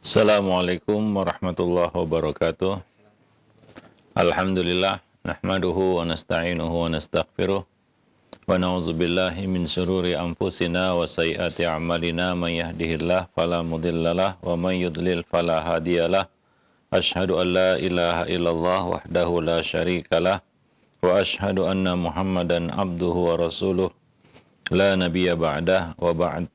Assalamualaikum warahmatullahi wabarakatuh. Alhamdulillah, nahmaduhu wa nasta'inuhu wa nastaghfiruh wa na'udzubillahi min syururi anfusina wa sayyiati a'malina man yahdihillah fala mudhillalah wa man yudlil fala hadiyalah. Asyhadu an la ilaha illallah wahdahu la syarikalah wa asyhadu anna Muhammadan abduhu wa rasuluh la nabiyya ba'dah wa ba'd.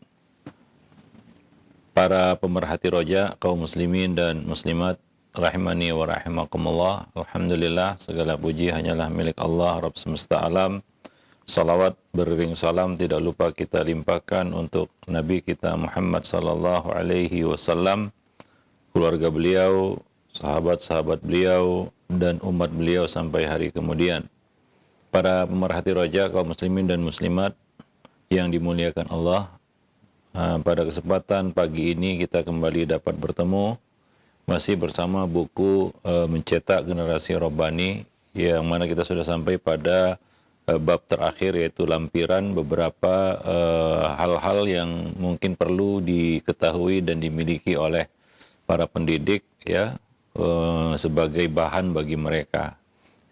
Para pemerhati roja, kaum muslimin dan muslimat, rahimani wa rahimakumullah. Alhamdulillah, segala puji hanyalah milik Allah, Rabb semesta alam. Salawat beriring salam tidak lupa kita limpahkan untuk Nabi kita Muhammad sallallahu alaihi wasallam, keluarga beliau, sahabat-sahabat beliau, dan umat beliau sampai hari kemudian. Para pemerhati roja, kaum muslimin dan muslimat yang dimuliakan Allah, pada kesempatan pagi ini kita kembali dapat bertemu masih bersama buku Mencetak Generasi Robbani, yang mana kita sudah sampai pada bab terakhir, yaitu lampiran beberapa hal-hal yang mungkin perlu diketahui dan dimiliki oleh para pendidik, ya, sebagai bahan bagi mereka.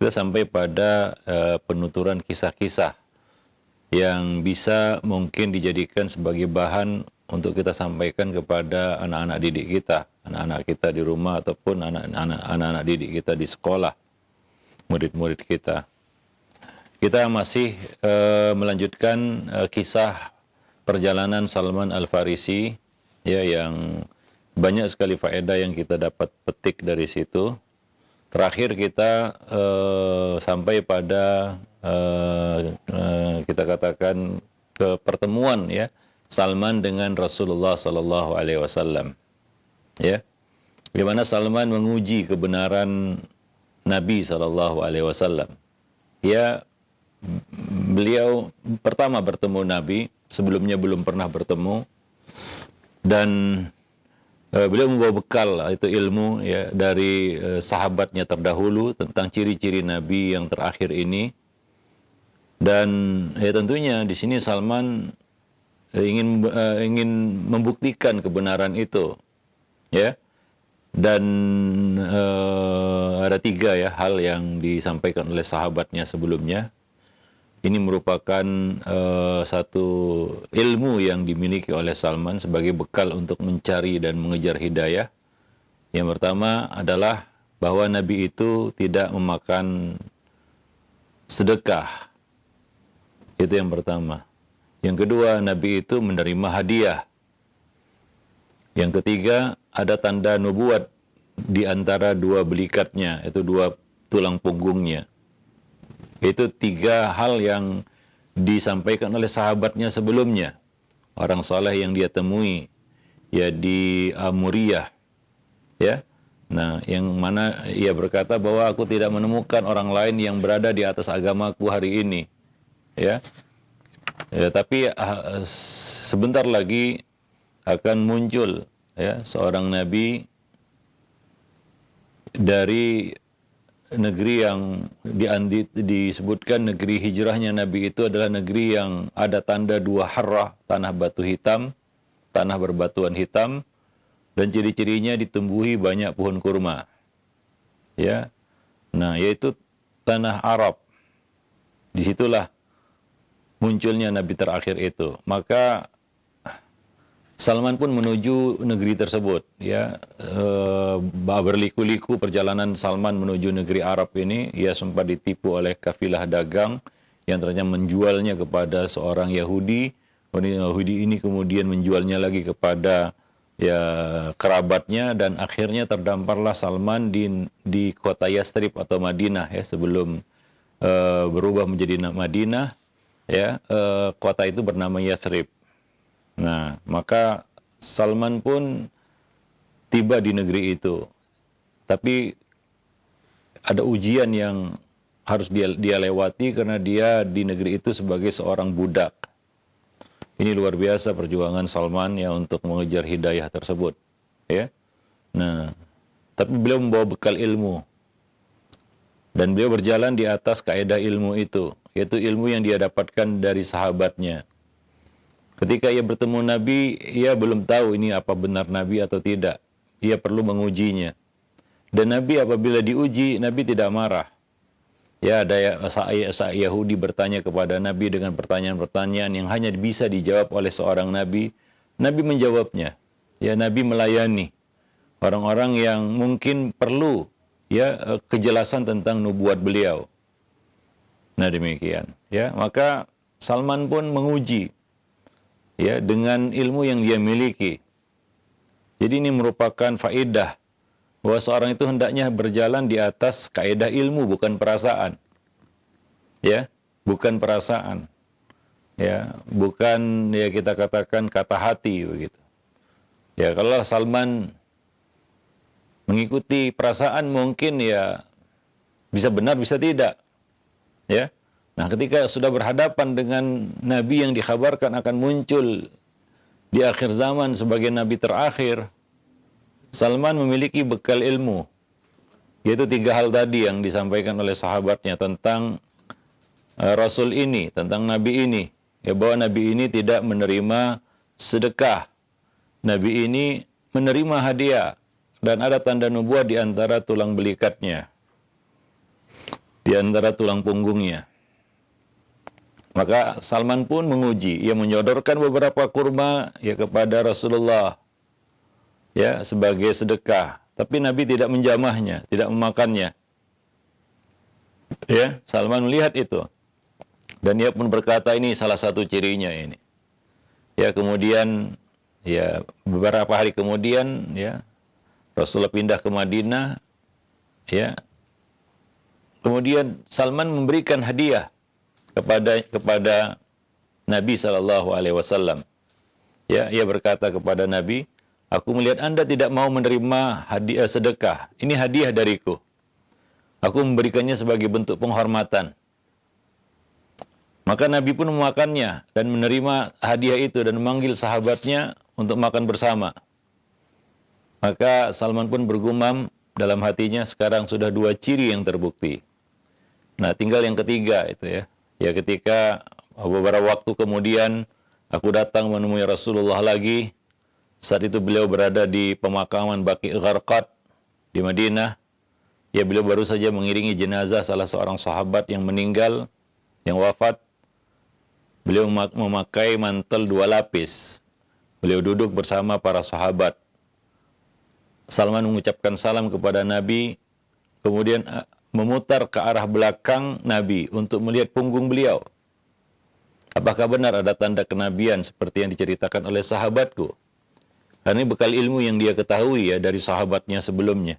Kita sampai pada penuturan kisah-kisah yang bisa mungkin dijadikan sebagai bahan untuk kita sampaikan kepada anak-anak didik kita, anak-anak kita di rumah ataupun anak-anak didik kita di sekolah, murid-murid kita. Kita masih melanjutkan kisah perjalanan Salman Al-Farisi, ya, yang banyak sekali faedah yang kita dapat petik dari situ. Terakhir kita sampai pada kita katakan ke pertemuan, ya, Salman dengan Rasulullah sallallahu alaihi wasallam, ya, di mana Salman menguji kebenaran Nabi sallallahu alaihi wasallam. Ya, beliau pertama bertemu Nabi, sebelumnya belum pernah bertemu, dan beliau membawa bekal, itu ilmu, ya, dari sahabatnya terdahulu tentang ciri-ciri Nabi yang terakhir ini. Dan ya tentunya di sini Salman ingin membuktikan kebenaran itu, ya. Dan ada tiga, ya, hal yang disampaikan oleh sahabatnya sebelumnya. Ini merupakan satu ilmu yang dimiliki oleh Salman sebagai bekal untuk mencari dan mengejar hidayah. Yang pertama adalah bahwa Nabi itu tidak memakan sedekah. Itu yang pertama. Yang kedua, Nabi itu menerima hadiah. Yang ketiga, ada tanda nubuat di antara dua belikatnya, itu dua tulang punggungnya. Itu tiga hal yang disampaikan oleh sahabatnya sebelumnya, orang saleh yang dia temui, ya, di Amuriyah, ya. Nah, yang mana ia berkata bahwa aku tidak menemukan orang lain yang berada di atas agamaku hari ini, ya. Ya, tapi sebentar lagi akan muncul, ya, seorang nabi dari negeri yang disebutkan negeri hijrahnya Nabi itu adalah negeri yang ada tanda dua harrah, tanah batu hitam, tanah berbatuan hitam, dan ciri-cirinya ditumbuhi banyak pohon kurma, ya. Nah, yaitu tanah Arab. Disitulah munculnya Nabi terakhir itu. Maka Salman pun menuju negeri tersebut, ya. Berliku-liku perjalanan Salman menuju negeri Arab ini. Ia sempat ditipu oleh kafilah dagang yang ternyata menjualnya kepada seorang Yahudi. Yahudi ini kemudian menjualnya lagi kepada, ya, kerabatnya, dan akhirnya terdamparlah Salman di kota Yastrib atau Madinah, ya, sebelum berubah menjadi Madinah, ya. Kota itu bernama Yastrib. Nah, maka Salman pun tiba di negeri itu. Tapi ada ujian yang harus dia lewati karena dia di negeri itu sebagai seorang budak. Ini luar biasa perjuangan Salman, ya, untuk mengejar hidayah tersebut, ya. Nah, tapi beliau membawa bekal ilmu. Dan beliau berjalan di atas kaidah ilmu itu, yaitu ilmu yang dia dapatkan dari sahabatnya. Ketika ia bertemu Nabi, ia belum tahu ini apa benar Nabi atau tidak. ia perlu mengujinya. Dan Nabi apabila diuji, Nabi tidak marah. Ya, ada Yahudi bertanya kepada Nabi dengan pertanyaan-pertanyaan yang hanya bisa dijawab oleh seorang Nabi. Nabi menjawabnya. Ya, Nabi melayani orang-orang yang mungkin perlu ya kejelasan tentang nubuat beliau. Nah, demikian. Ya, maka Salman pun menguji ya dengan ilmu yang dia miliki. Jadi ini merupakan faedah bahwa seorang itu hendaknya berjalan di atas kaidah ilmu, bukan perasaan. Ya, bukan perasaan. Ya, bukan ya kita katakan kata hati begitu. Ya, kalau Salman mengikuti perasaan mungkin ya bisa benar bisa tidak. Ya. Nah, ketika sudah berhadapan dengan nabi yang dikhabarkan akan muncul di akhir zaman sebagai nabi terakhir, Salman memiliki bekal ilmu, yaitu 3 hal tadi yang disampaikan oleh sahabatnya tentang Rasul ini, tentang nabi ini, ya, bahwa nabi ini tidak menerima sedekah, nabi ini menerima hadiah, dan ada tanda nubuah di antara tulang belikatnya, di antara tulang punggungnya. Maka Salman pun menguji, ia menyodorkan beberapa kurma ya kepada Rasulullah ya sebagai sedekah, tapi Nabi tidak menjamahnya, tidak memakannya. Ya, Salman melihat itu. Dan ia pun berkata ini salah satu cirinya ini. Ya, kemudian ya beberapa hari kemudian ya Rasulullah pindah ke Madinah ya. Kemudian Salman memberikan hadiah kepada Nabi SAW. Ya, ia berkata kepada Nabi, aku melihat Anda tidak mau menerima hadiah sedekah. Ini hadiah dariku. Aku memberikannya sebagai bentuk penghormatan. Maka Nabi pun memakannya dan menerima hadiah itu dan memanggil sahabatnya untuk makan bersama. Maka Salman pun bergumam dalam hatinya, sekarang sudah 2 ciri yang terbukti. Nah, tinggal yang ketiga itu ya. Ya, ketika beberapa waktu kemudian aku datang menemui Rasulullah lagi. Saat itu beliau berada di pemakaman Baqi' Gharqad di Madinah. Ya, beliau baru saja mengiringi jenazah salah seorang sahabat yang meninggal, yang wafat. Beliau memakai mantel 2 lapis. Beliau duduk bersama para sahabat. Salman mengucapkan salam kepada Nabi, kemudian memutar ke arah belakang Nabi untuk melihat punggung beliau. Apakah benar ada tanda kenabian seperti yang diceritakan oleh sahabatku? Karena ini bekal ilmu yang dia ketahui ya dari sahabatnya sebelumnya.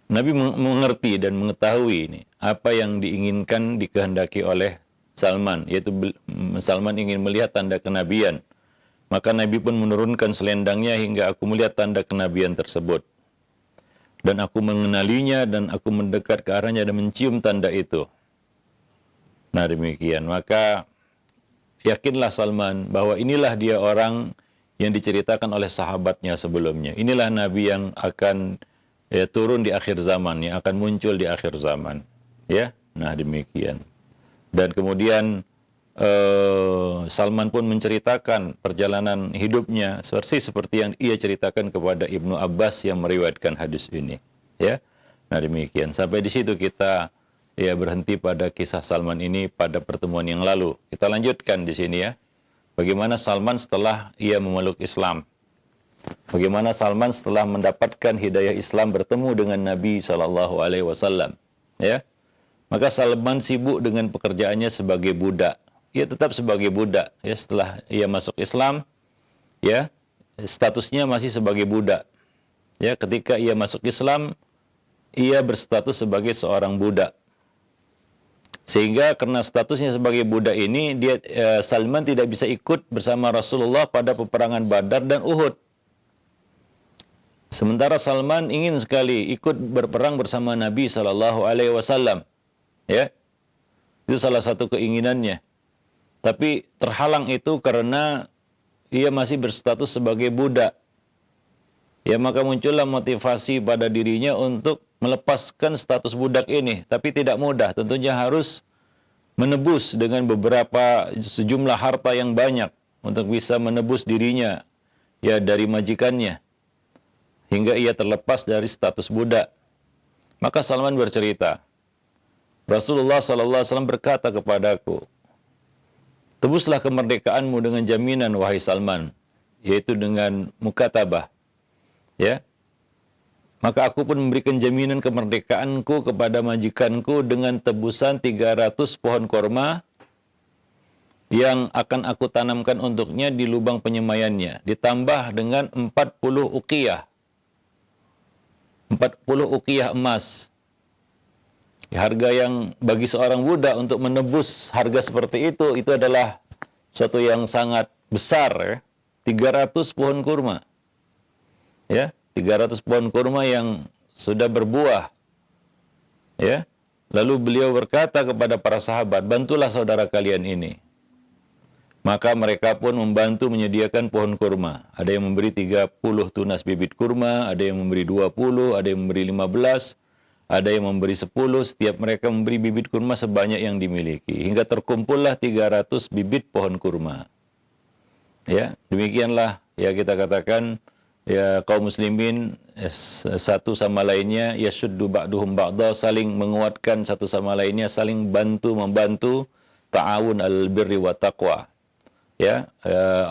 Nabi mengerti dan mengetahui ini apa yang diinginkan dikehendaki oleh Salman, yaitu Salman ingin melihat tanda kenabian. Maka Nabi pun menurunkan selendangnya hingga aku melihat tanda kenabian tersebut. Dan aku mengenalinya dan aku mendekat ke arahnya dan mencium tanda itu. Nah, demikian. Maka yakinlah Salman bahwa inilah dia orang yang diceritakan oleh sahabatnya sebelumnya. Inilah Nabi yang akan turun di akhir zaman, yang akan muncul di akhir zaman. Ya, nah demikian. Dan kemudian Salman pun menceritakan perjalanan hidupnya seperti yang ia ceritakan kepada Ibnu Abbas yang meriwayatkan hadis ini. Ya, nah demikian. Sampai di situ kita ya berhenti pada kisah Salman ini pada pertemuan yang lalu. Kita lanjutkan di sini ya. Bagaimana Salman setelah ia memeluk Islam? Bagaimana Salman setelah mendapatkan hidayah Islam bertemu dengan Nabi SAW? Ya, maka Salman sibuk dengan pekerjaannya sebagai budak. Ia tetap sebagai budak ya setelah ia masuk Islam ya, statusnya masih sebagai budak. Ya, ketika ia masuk Islam ia berstatus sebagai seorang budak. Sehingga karena statusnya sebagai budak ini Salman tidak bisa ikut bersama Rasulullah pada peperangan Badar dan Uhud. Sementara Salman ingin sekali ikut berperang bersama Nabi SAW. Ya. Itu salah satu keinginannya. Tapi terhalang itu karena ia masih berstatus sebagai budak. Ya, maka muncullah motivasi pada dirinya untuk melepaskan status budak ini. Tapi tidak mudah, tentunya harus menebus dengan sejumlah harta yang banyak untuk bisa menebus dirinya ya dari majikannya. hingga ia terlepas dari status budak. Maka Salman bercerita, Rasulullah SAW berkata kepadaku, tebuslah kemerdekaanmu dengan jaminan, wahai Salman, yaitu dengan mukatabah. Ya, maka aku pun memberikan jaminan kemerdekaanku kepada majikanku dengan tebusan 300 pohon korma yang akan aku tanamkan untuknya di lubang penyemaiannya, ditambah dengan 40 uqiyah. 40 uqiyah emas. Harga yang bagi seorang budak untuk menebus harga seperti itu adalah suatu yang sangat besar, ya. 300 pohon kurma. Ya, 300 pohon kurma yang sudah berbuah. Ya. Lalu beliau berkata kepada para sahabat, bantulah saudara kalian ini. Maka mereka pun membantu menyediakan pohon kurma. Ada yang memberi 30 tunas bibit kurma, ada yang memberi 20, ada yang memberi 15, ada yang memberi 10, setiap mereka memberi bibit kurma sebanyak yang dimiliki. Hingga terkumpullah 300 bibit pohon kurma. Ya, demikianlah ya kita katakan ya kaum muslimin satu sama lainnya yashuddu ba'duhum ba'da, saling menguatkan satu sama lainnya, saling bantu-membantu, ta'awun al-birri wa taqwa. Ya,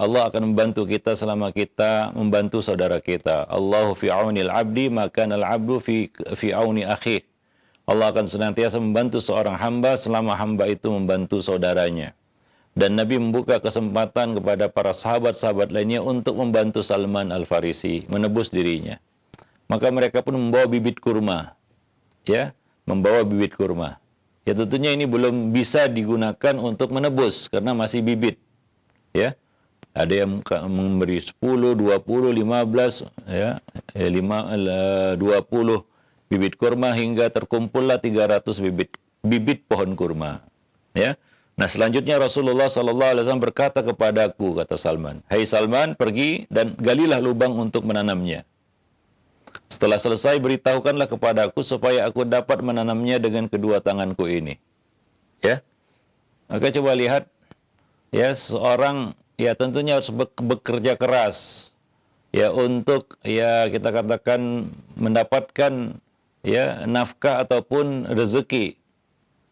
Allah akan membantu kita selama kita membantu saudara kita. Allahu fi aunil abdi maka al-abdu fi auni akhi. Allah akan senantiasa membantu seorang hamba selama hamba itu membantu saudaranya. Dan Nabi membuka kesempatan kepada para sahabat-sahabat lainnya untuk membantu Salman Al-Farisi menebus dirinya. Maka mereka pun membawa bibit kurma. Ya, membawa bibit kurma. Ya tentunya ini belum bisa digunakan untuk menebus karena masih bibit. Ya, ada yang memberi 10, 20, 15, ya, 20 bibit kurma hingga terkumpullah 300 bibit pohon kurma. Ya, nah selanjutnya Rasulullah SAW berkata kepadaku, kata Salman, hai Salman, pergi dan galilah lubang untuk menanamnya. Setelah selesai beritahukanlah kepadaku supaya aku dapat menanamnya dengan kedua tanganku ini. Ya, maka coba lihat. Ya, seorang ya tentunya harus bekerja keras ya untuk ya kita katakan mendapatkan ya nafkah ataupun rezeki.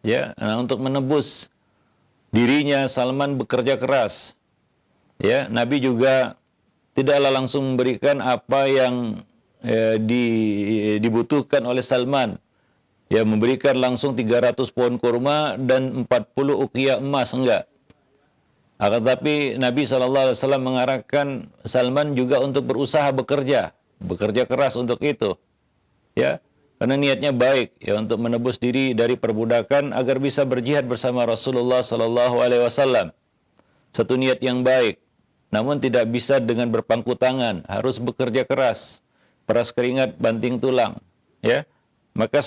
Ya, nah, untuk menebus dirinya Salman bekerja keras. Ya, Nabi juga tidaklah langsung memberikan apa yang dibutuhkan oleh Salman. Ya, memberikan langsung 300 pohon kurma dan 40 uqiyah emas, enggak. Akan tetapi Nabi SAW mengarahkan Salman juga untuk berusaha bekerja keras untuk itu, ya, karena niatnya baik, ya, untuk menebus diri dari perbudakan agar bisa berjihad bersama Rasulullah SAW. Satu niat yang baik, namun tidak bisa dengan berpangku tangan, harus bekerja keras, peras keringat, banting tulang, ya. Maka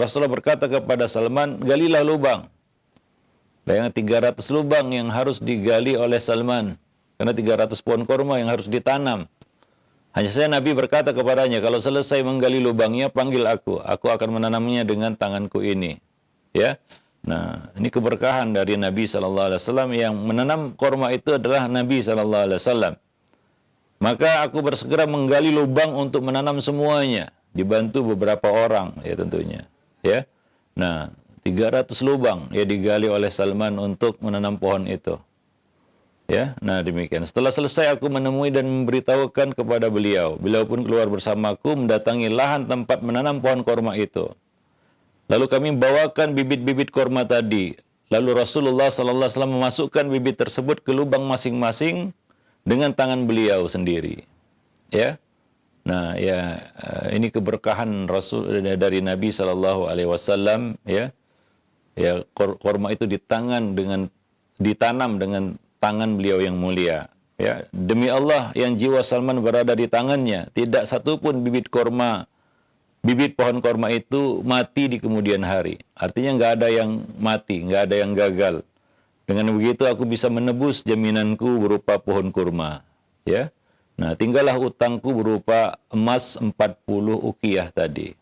Rasulullah berkata kepada Salman, galilah lubang. Bayangkan 300 lubang yang harus digali oleh Salman. Karena 300 pohon korma yang harus ditanam. Hanya saja Nabi berkata kepadanya, kalau selesai menggali lubangnya, panggil aku. Aku akan menanamnya dengan tanganku ini. Ya. Nah, ini keberkahan dari Nabi SAW. Yang menanam korma itu adalah Nabi SAW. Maka aku bersegera menggali lubang untuk menanam semuanya. Dibantu beberapa orang, ya tentunya. Ya. Nah, 300 lubang ya digali oleh Salman untuk menanam pohon itu. Ya, nah demikian. Setelah selesai aku menemui dan memberitahukan kepada beliau. Beliau pun keluar bersamaku mendatangi lahan tempat menanam pohon korma itu. Lalu kami bawakan bibit-bibit korma tadi. Lalu Rasulullah SAW memasukkan bibit tersebut ke lubang masing-masing dengan tangan beliau sendiri. Ya. Nah, ya ini keberkahan Rasul dari Nabi SAW, ya. Ya, korma itu ditanam dengan tangan beliau yang mulia. Ya, demi Allah yang jiwa Salman berada di tangannya, tidak satupun bibit pohon korma itu mati di kemudian hari. Artinya nggak ada yang mati, nggak ada yang gagal. Dengan begitu aku bisa menebus jaminanku berupa pohon kurma. Ya, nah tinggallah utangku berupa emas 40 uqiyah tadi.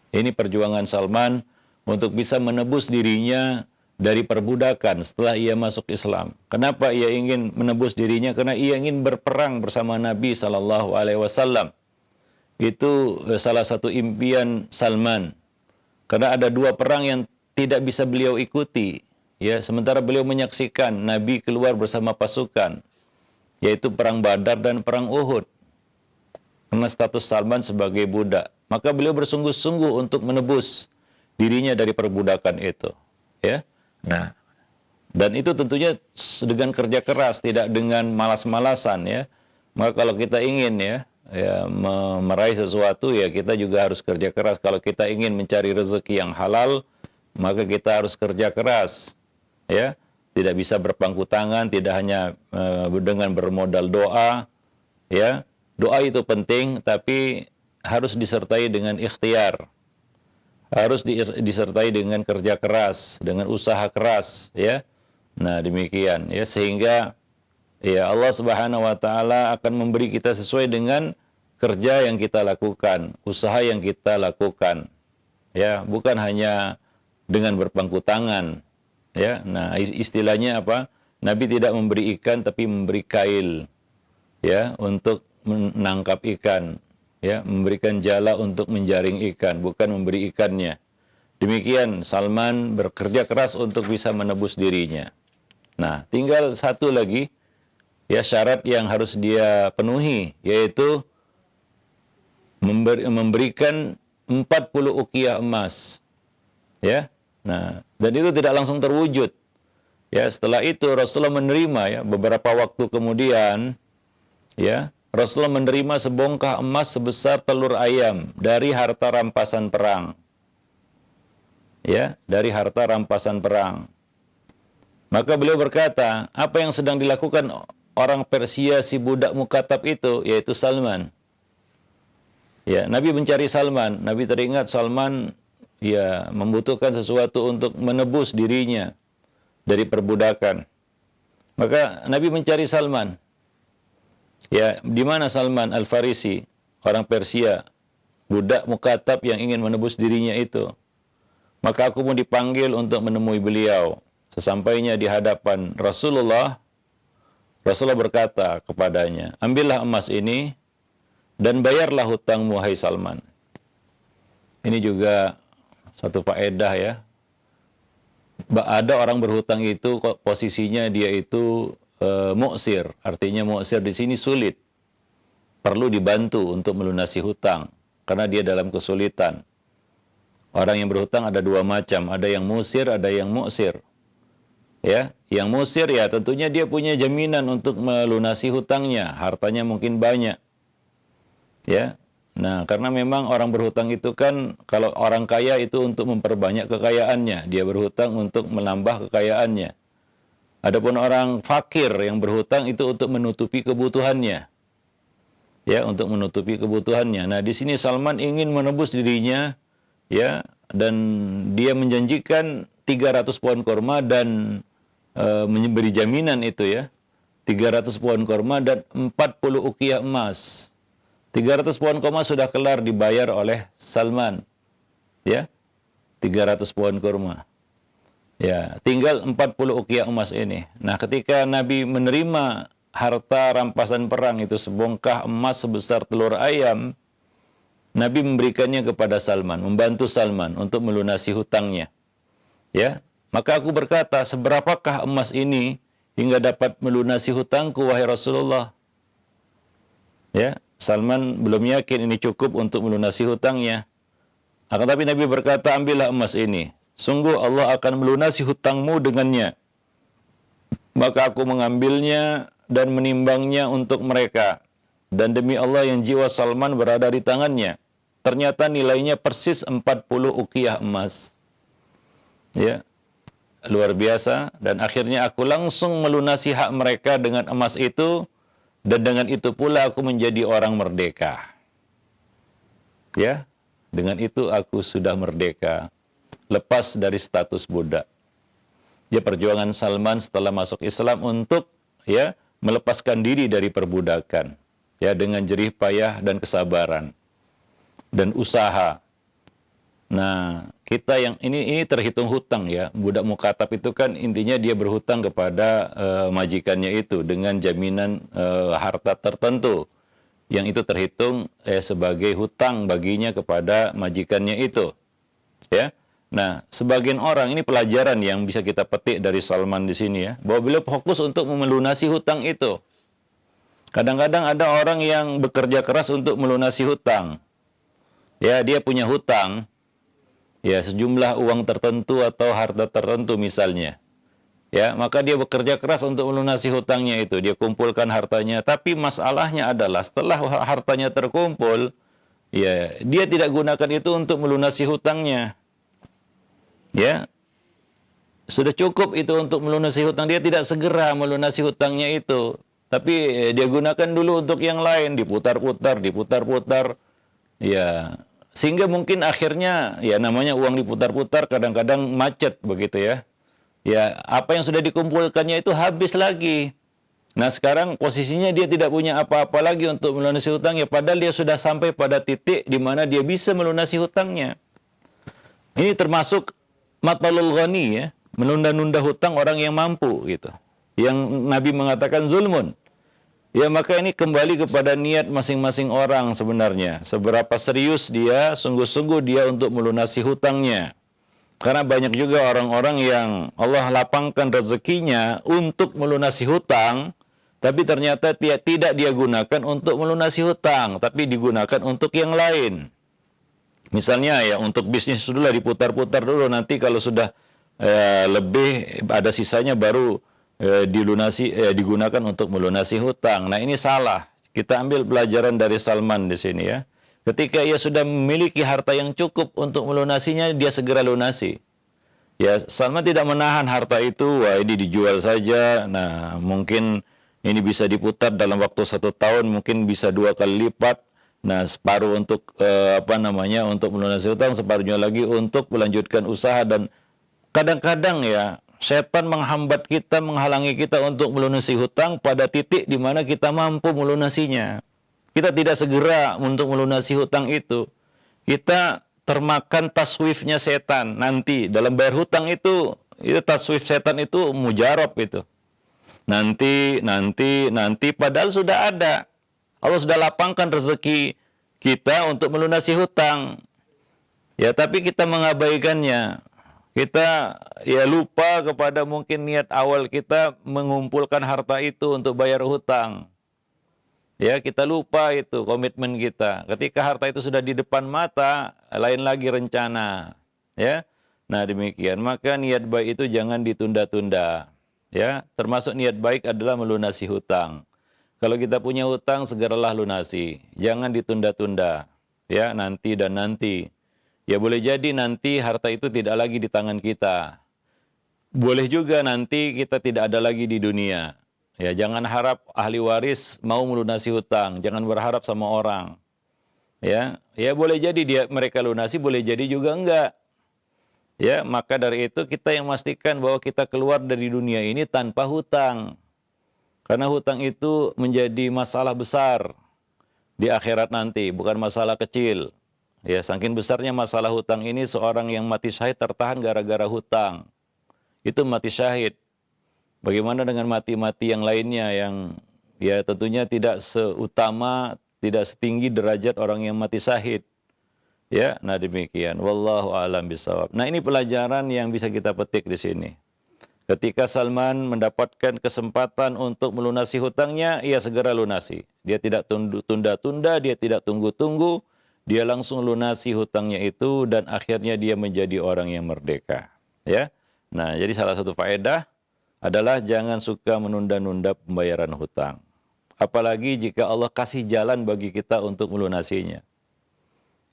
Ini perjuangan Salman untuk bisa menebus dirinya dari perbudakan setelah ia masuk Islam. Kenapa ia ingin menebus dirinya? Karena ia ingin berperang bersama Nabi SAW. itu salah satu impian Salman. Karena ada 2 perang yang tidak bisa beliau ikuti. Ya, sementara beliau menyaksikan Nabi keluar bersama pasukan, yaitu perang Badar dan perang Uhud. Karena status Salman sebagai budak, maka beliau bersungguh-sungguh untuk menebus dirinya dari perbudakan itu. Ya, nah, dan itu tentunya dengan kerja keras, tidak dengan malas-malasan. Ya, maka kalau kita ingin meraih sesuatu, ya kita juga harus kerja keras. Kalau kita ingin mencari rezeki yang halal, maka kita harus kerja keras. Ya, tidak bisa berpangku tangan, tidak hanya dengan bermodal doa. Ya, doa itu penting, tapi harus disertai dengan ikhtiar, harus disertai dengan kerja keras, dengan usaha keras. Ya, nah demikian. Ya, sehingga ya Allah Subhanahu Wa Taala akan memberi kita sesuai dengan kerja yang kita lakukan, usaha yang kita lakukan. Ya, bukan hanya dengan berpangku tangan. Ya, nah istilahnya apa? Nabi tidak memberi ikan tapi memberi kail, ya, untuk menangkap ikan, ya, memberikan jala untuk menjaring ikan, bukan memberi ikannya. Demikian Salman bekerja keras untuk bisa menebus dirinya. Nah, tinggal satu lagi, ya, syarat yang harus dia penuhi, yaitu memberikan 40 uqiyah emas. Ya. Nah, dan itu tidak langsung terwujud. Ya, setelah itu Rasulullah menerima, ya, beberapa waktu kemudian, ya, Rasulullah menerima sebongkah emas sebesar telur ayam dari harta rampasan perang. Ya, dari harta rampasan perang. Maka beliau berkata, apa yang sedang dilakukan orang Persia si budak Mukatab itu, yaitu Salman. Ya, Nabi mencari Salman. Nabi teringat Salman, ya, membutuhkan sesuatu untuk menebus dirinya dari perbudakan. Maka Nabi mencari Salman. Ya, di mana Salman Al-Farisi, orang Persia, budak Mukatab yang ingin menebus dirinya itu? Maka aku pun dipanggil untuk menemui beliau. Sesampainya di hadapan Rasulullah, Rasulullah berkata kepadanya, ambillah emas ini dan bayarlah hutangmu, hai Salman. Ini juga satu faedah, ya. Ada orang berhutang itu posisinya dia itu mu'sir. Artinya mu'sir di sini sulit. Perlu dibantu untuk melunasi hutang karena dia dalam kesulitan. Orang yang berhutang ada 2 macam, ada yang musir, ada yang mu'sir. Ya, yang musir, ya, tentunya dia punya jaminan untuk melunasi hutangnya, hartanya mungkin banyak. Ya. Nah, karena memang orang berhutang itu kan, kalau orang kaya itu untuk memperbanyak kekayaannya, dia berhutang untuk menambah kekayaannya. Adapun orang fakir yang berhutang itu untuk menutupi kebutuhannya. Ya, untuk menutupi kebutuhannya. Nah, di sini Salman ingin menebus dirinya, ya, dan dia menjanjikan 300 pohon kurma dan memberi jaminan itu, ya. 300 pohon kurma dan 40 uqiyah emas. 300 pohon kurma sudah kelar dibayar oleh Salman. Ya. 300 pohon kurma. Ya, tinggal 40 uqiyah emas ini. Nah, ketika Nabi menerima harta rampasan perang itu sebongkah emas sebesar telur ayam, Nabi memberikannya kepada Salman, membantu Salman untuk melunasi hutangnya. Ya. Maka aku berkata, seberapakah emas ini hingga dapat melunasi hutangku, wahai Rasulullah? Ya. Salman belum yakin ini cukup untuk melunasi hutangnya. Akan tapi Nabi berkata, ambillah emas ini. Sungguh Allah akan melunasi hutangmu dengannya. Maka aku mengambilnya dan menimbangnya untuk mereka. Dan demi Allah yang jiwa Salman berada di tangannya, ternyata nilainya persis 40 uqiyah emas. Ya, luar biasa. Dan akhirnya aku langsung melunasi hak mereka dengan emas itu. Dan dengan itu pula aku menjadi orang merdeka. Ya, dengan itu aku sudah merdeka, lepas dari status budak. Ya, perjuangan Salman setelah masuk Islam untuk, ya, melepaskan diri dari perbudakan, ya, dengan jerih payah dan kesabaran dan usaha. Nah, kita yang ini terhitung hutang, ya. Budak Mukatab itu kan intinya dia berhutang kepada majikannya itu dengan jaminan harta tertentu yang itu terhitung sebagai hutang baginya kepada majikannya itu. Ya. Nah, sebagian orang, ini pelajaran yang bisa kita petik dari Salman di sini ya, bahwa beliau fokus untuk melunasi hutang itu. Kadang-kadang ada orang yang bekerja keras untuk melunasi hutang. Ya, dia punya hutang, ya sejumlah uang tertentu atau harta tertentu misalnya. Ya, maka dia bekerja keras untuk melunasi hutangnya itu. Dia kumpulkan hartanya, tapi masalahnya adalah setelah hartanya terkumpul, ya, dia tidak gunakan itu untuk melunasi hutangnya. Ya, sudah cukup itu untuk melunasi hutang. Dia tidak segera melunasi hutangnya itu. Tapi dia gunakan dulu untuk yang lain. Diputar-putar. Ya, sehingga mungkin akhirnya, ya namanya uang diputar-putar, kadang-kadang macet begitu ya. Ya, apa yang sudah dikumpulkannya itu habis lagi. Nah, sekarang posisinya dia tidak punya apa-apa lagi untuk melunasi hutangnya. Padahal dia sudah sampai pada titik di mana dia bisa melunasi hutangnya. Ini termasuk matalul ghani ya, menunda-nunda hutang orang yang mampu gitu. Yang Nabi mengatakan zulmun. Ya, maka ini kembali kepada niat masing-masing orang sebenarnya. Seberapa serius dia, sungguh-sungguh dia untuk melunasi hutangnya. Karena banyak juga orang-orang yang Allah lapangkan rezekinya untuk melunasi hutang, tapi ternyata tidak dia gunakan untuk melunasi hutang, tapi digunakan untuk yang lain. Misalnya ya untuk bisnis dulu diputar-putar dulu, nanti kalau sudah lebih ada sisanya baru digunakan untuk melunasi hutang. Nah, ini salah. Kita ambil pelajaran dari Salman di sini ya. Ketika ia sudah memiliki harta yang cukup untuk melunasinya, dia segera lunasi. Ya, Salman tidak menahan harta itu, wah ini dijual saja. Nah, mungkin ini bisa diputar dalam waktu 1 tahun, mungkin bisa 2 kali lipat. Nah, separuh untuk untuk melunasi hutang, separuhnya lagi untuk melanjutkan usaha. Dan kadang-kadang ya setan menghambat kita, menghalangi kita untuk melunasi hutang pada titik di mana kita mampu melunasinya. Kita tidak segera untuk melunasi hutang itu. Kita termakan taswifnya setan. Nanti dalam bayar hutang itu taswif setan itu mujarab itu. Nanti padahal sudah ada. Allah sudah lapangkan rezeki kita untuk melunasi hutang. Ya, tapi kita mengabaikannya. Kita ya lupa kepada mungkin niat awal kita mengumpulkan harta itu untuk bayar hutang. Ya, kita lupa itu komitmen kita. Ketika harta itu sudah di depan mata, lain lagi rencana. Ya. Nah, demikian. Maka niat baik itu jangan ditunda-tunda. Ya, termasuk niat baik adalah melunasi hutang. Kalau kita punya hutang, segeralah lunasi. Jangan ditunda-tunda. Ya, nanti dan nanti. Ya, boleh jadi nanti harta itu tidak lagi di tangan kita. Boleh juga nanti kita tidak ada lagi di dunia. Ya, jangan harap ahli waris mau melunasi hutang. Jangan berharap sama orang. Ya, boleh jadi mereka lunasi, boleh jadi juga enggak. Ya, maka dari itu kita yang memastikan bahwa kita keluar dari dunia ini tanpa hutang. Karena hutang itu menjadi masalah besar di akhirat nanti, bukan masalah kecil. Ya, saking besarnya masalah hutang ini, seorang yang mati syahid tertahan gara-gara hutang. Itu mati syahid. Bagaimana dengan mati-mati yang lainnya yang ya tentunya tidak seutama, tidak setinggi derajat orang yang mati syahid. Ya, nah demikian. Wallahu a'lam bishawab. Nah, ini pelajaran yang bisa kita petik di sini. Ketika Salman mendapatkan kesempatan untuk melunasi hutangnya, ia segera lunasi. Dia tidak tunda-tunda, dia tidak tunggu-tunggu, dia langsung lunasi hutangnya itu dan akhirnya dia menjadi orang yang merdeka. Ya. Nah, jadi salah satu faedah adalah jangan suka menunda-nunda pembayaran hutang. Apalagi jika Allah kasih jalan bagi kita untuk melunasinya.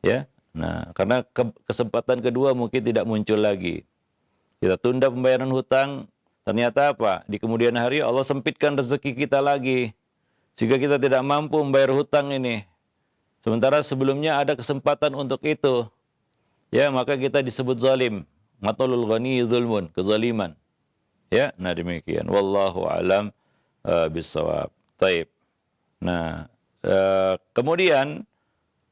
Ya. Nah, karena kesempatan kedua mungkin tidak muncul lagi. Kita tunda pembayaran hutang, ternyata apa? Di kemudian hari Allah sempitkan rezeki kita lagi. Sehingga kita tidak mampu membayar hutang ini. Sementara sebelumnya ada kesempatan untuk itu. Ya, maka kita disebut zalim. Matalul ghani zulmun, kezaliman. Ya, nah demikian. Wallahu a'lam bishawab. Taib. Nah, kemudian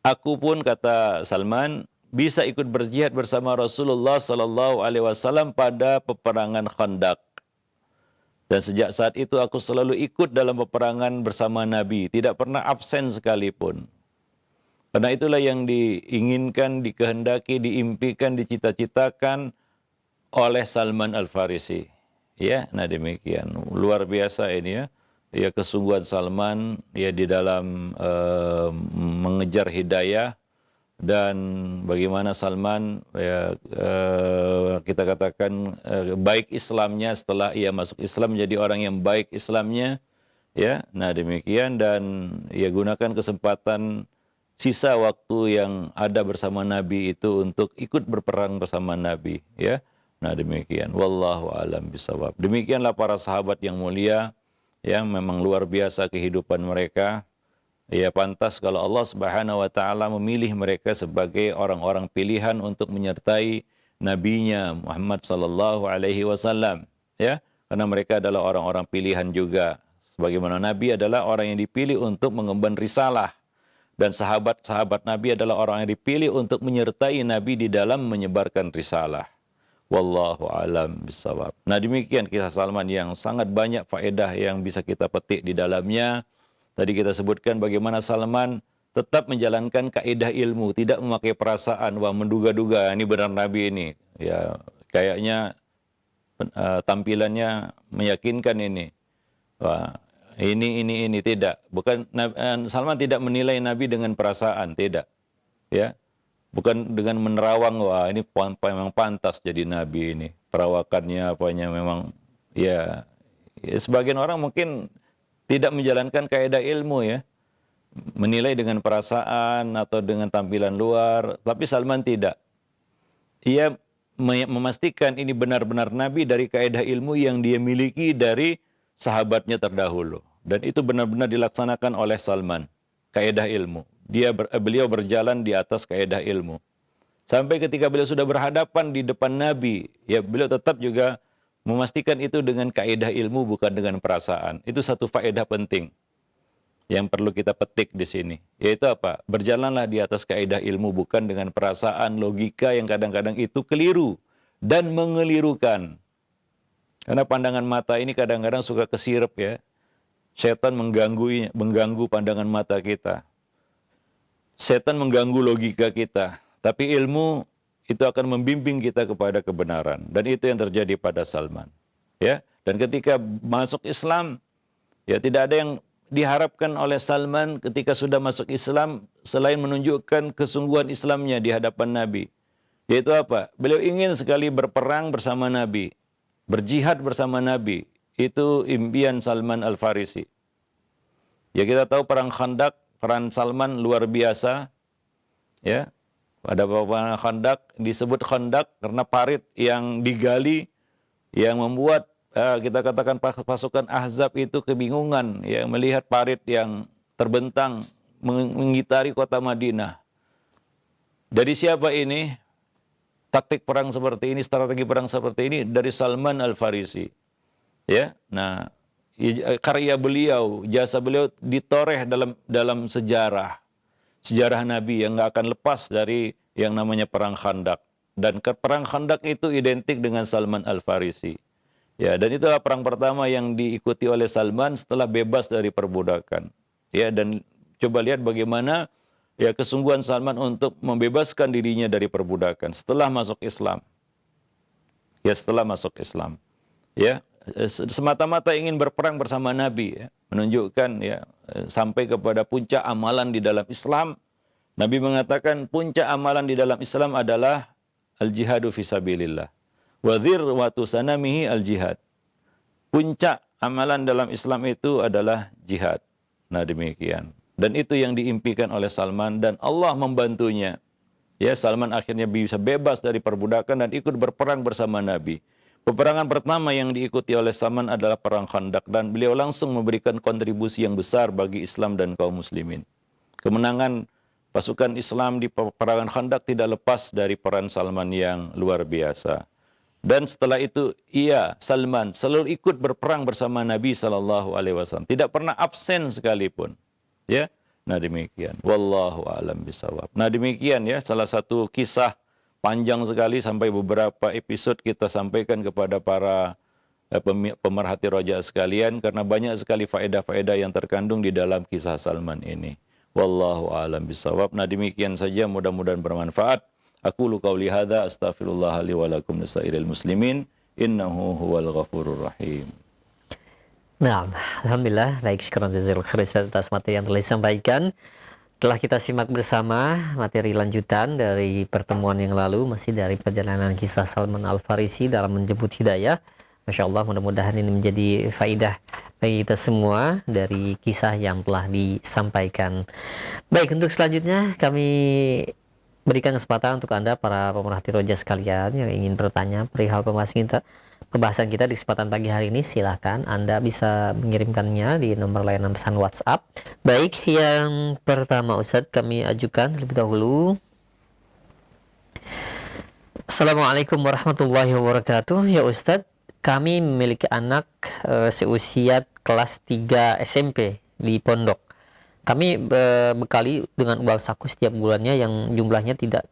aku pun, kata Salman, bisa ikut berjihad bersama Rasulullah sallallahu alaihi wasallam pada peperangan Khandaq. Dan sejak saat itu aku selalu ikut dalam peperangan bersama Nabi, tidak pernah absen sekalipun. Karena itulah yang diinginkan, dikehendaki, diimpikan, dicita-citakan oleh Salman Al-Farisi. Ya, nah demikian. Luar biasa ini ya. Ya, kesungguhan Salman ya di dalam mengejar hidayah, dan bagaimana Salman ya, kita katakan baik Islamnya setelah ia masuk Islam, menjadi orang yang baik Islamnya, ya. Nah demikian, dan ya gunakan kesempatan sisa waktu yang ada bersama Nabi itu untuk ikut berperang bersama Nabi, ya. Nah demikian, wallahu alam bisawab. Demikianlah para sahabat yang mulia, yang memang luar biasa kehidupan mereka. Ya, pantas kalau Allah Subhanahu wa taala memilih mereka sebagai orang-orang pilihan untuk menyertai nabinya Muhammad sallallahu alaihi wasallam, ya. Karena mereka adalah orang-orang pilihan juga. Sebagaimana Nabi adalah orang yang dipilih untuk mengemban risalah, dan sahabat-sahabat Nabi adalah orang yang dipilih untuk menyertai Nabi di dalam menyebarkan risalah. Wallahu alam bisawab. Nah demikian kisah Salman yang sangat banyak faedah yang bisa kita petik di dalamnya. Tadi kita sebutkan bagaimana Salman tetap menjalankan kaidah ilmu, tidak memakai perasaan, wah menduga-duga ini benar Nabi ini. Ya, kayaknya tampilannya meyakinkan ini. Wah, ini tidak. Bukan Salman tidak menilai Nabi dengan perasaan, tidak. Ya. Bukan dengan menerawang, wah ini memang pantas jadi Nabi ini. Perawakannya apanya memang ya sebagian orang mungkin tidak menjalankan kaidah ilmu, ya, menilai dengan perasaan atau dengan tampilan luar. Tapi Salman tidak. Ia memastikan ini benar-benar Nabi dari kaidah ilmu yang dia miliki dari sahabatnya terdahulu. Dan itu benar-benar dilaksanakan oleh Salman, kaidah ilmu. Beliau berjalan di atas kaidah ilmu. Sampai ketika beliau sudah berhadapan di depan Nabi, ya beliau tetap juga memastikan itu dengan kaidah ilmu, bukan dengan perasaan. Itu satu faedah penting yang perlu kita petik di sini. Yaitu apa? Berjalanlah di atas kaidah ilmu, bukan dengan perasaan, logika yang kadang-kadang itu keliru dan mengelirukan. Karena pandangan mata ini kadang-kadang suka kesirep, ya. Setan mengganggu pandangan mata kita. Setan mengganggu logika kita. Tapi ilmu itu akan membimbing kita kepada kebenaran, dan itu yang terjadi pada Salman, ya. Dan ketika masuk Islam, ya tidak ada yang diharapkan oleh Salman ketika sudah masuk Islam selain menunjukkan kesungguhan Islamnya di hadapan Nabi. Yaitu apa? Beliau ingin sekali berperang bersama Nabi, berjihad bersama Nabi. Itu impian Salman Al-Farisi. Ya, kita tahu perang Khandaq, peran Salman luar biasa, ya. Pada peperangan Khandaq disebut Khandaq karena parit yang digali yang membuat kita katakan pasukan Ahzab itu kebingungan, ya, melihat parit yang terbentang mengitari kota Madinah. Dari siapa ini? Taktik perang seperti ini, strategi perang seperti ini dari Salman Al-Farisi. Ya. Nah, karya beliau, jasa beliau ditoreh dalam sejarah Nabi yang nggak akan lepas dari yang namanya perang Khandaq. Dan perang Khandaq itu identik dengan Salman Al-Farisi. Ya, dan itulah perang pertama yang diikuti oleh Salman setelah bebas dari perbudakan. Ya, dan coba lihat bagaimana ya kesungguhan Salman untuk membebaskan dirinya dari perbudakan setelah masuk Islam. Ya, setelah masuk Islam. Ya, semata-mata ingin berperang bersama Nabi, ya, menunjukkan ya sampai kepada puncak amalan di dalam Islam. Nabi mengatakan puncak amalan di dalam Islam adalah al-jihadu fisabilillah. Wa dhirwatu sanamihi al-jihad. Puncak amalan dalam Islam itu adalah jihad. Nah demikian. Dan itu yang diimpikan oleh Salman, dan Allah membantunya. Ya, Salman akhirnya bisa bebas dari perbudakan dan ikut berperang bersama Nabi. Peperangan pertama yang diikuti oleh Salman adalah perang Khandaq, dan beliau langsung memberikan kontribusi yang besar bagi Islam dan kaum muslimin. Kemenangan pasukan Islam di peperangan Khandaq tidak lepas dari peran Salman yang luar biasa. Dan setelah itu Salman selalu ikut berperang bersama Nabi SAW, tidak pernah absen sekalipun. Ya, nah demikian. Wallahu a'lam bishawab. Nah demikian ya salah satu kisah panjang sekali, sampai beberapa episode kita sampaikan kepada para pemerhati roja sekalian, karena banyak sekali faedah-faedah yang terkandung di dalam kisah Salman ini. Wallahu a'lam bishawab. Nah, demikian saja, mudah-mudahan bermanfaat. Aqulu qauli hadza astaghfirullah li wa lakum lisairil muslimin innahu huwal ghafurur rahim. Nah, alhamdulillah, baik, syukran jazakallahu khairan atas materi yang telah disampaikan. Telah kita simak bersama materi lanjutan dari pertemuan yang lalu, masih dari perjalanan kisah Salman Al-Farisi dalam menjemput hidayah. Masya Allah, mudah-mudahan ini menjadi faidah bagi kita semua dari kisah yang telah disampaikan. Baik, untuk selanjutnya kami berikan kesempatan untuk Anda para pemerhati roja sekalian yang ingin bertanya perihal pembahasan kita di kesempatan pagi hari ini. Silahkan Anda bisa mengirimkannya di nomor layanan pesan WhatsApp. Baik, yang pertama Ustadz kami ajukan terlebih dahulu. Assalamualaikum warahmatullahi wabarakatuh. Ya Ustadz, kami memiliki anak seusia kelas 3 SMP di pondok. Kami bekali dengan uang saku setiap bulannya yang jumlahnya tidak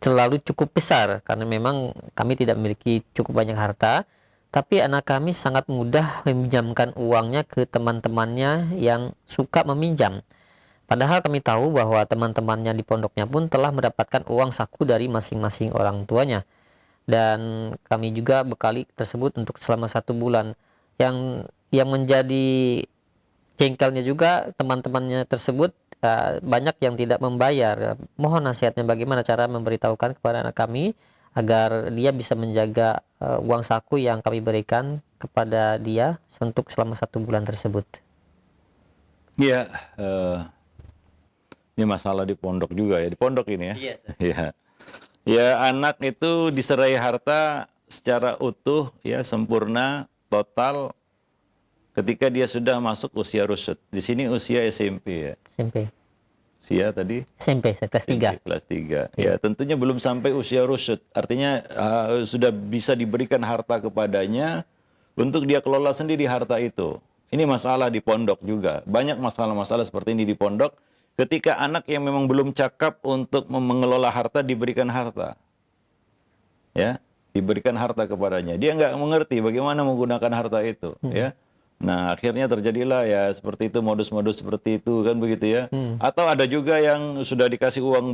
terlalu cukup besar karena memang kami tidak memiliki cukup banyak harta. Tapi anak kami sangat mudah meminjamkan uangnya ke teman-temannya yang suka meminjam. Padahal kami tahu bahwa teman-temannya di pondoknya pun telah mendapatkan uang saku dari masing-masing orang tuanya. Dan kami juga bekali tersebut untuk selama 1 bulan. Yang menjadi jengkelnya juga teman-temannya tersebut banyak yang tidak membayar. Mohon nasihatnya bagaimana cara memberitahukan kepada anak kami agar dia bisa menjaga uang saku yang kami berikan kepada dia untuk selama 1 bulan tersebut. Iya, ini masalah di pondok juga ya, di pondok ini ya. Iya. Ya, anak itu diserai harta secara utuh, ya, sempurna, total ketika dia sudah masuk usia rusyad. Di sini usia SMP ya. SMP. Usia tadi? SMP, kelas 3. Kelas 3. Ya, tentunya belum sampai usia rusyad. Artinya sudah bisa diberikan harta kepadanya untuk dia kelola sendiri harta itu. Ini masalah di pondok juga. Banyak masalah-masalah seperti ini di pondok. Ketika anak yang memang belum cakap untuk mengelola harta diberikan harta, ya, diberikan harta kepadanya, dia nggak mengerti bagaimana menggunakan harta itu, ya. Nah, akhirnya terjadilah ya seperti itu, modus-modus seperti itu kan begitu ya. Atau ada juga yang sudah dikasih uang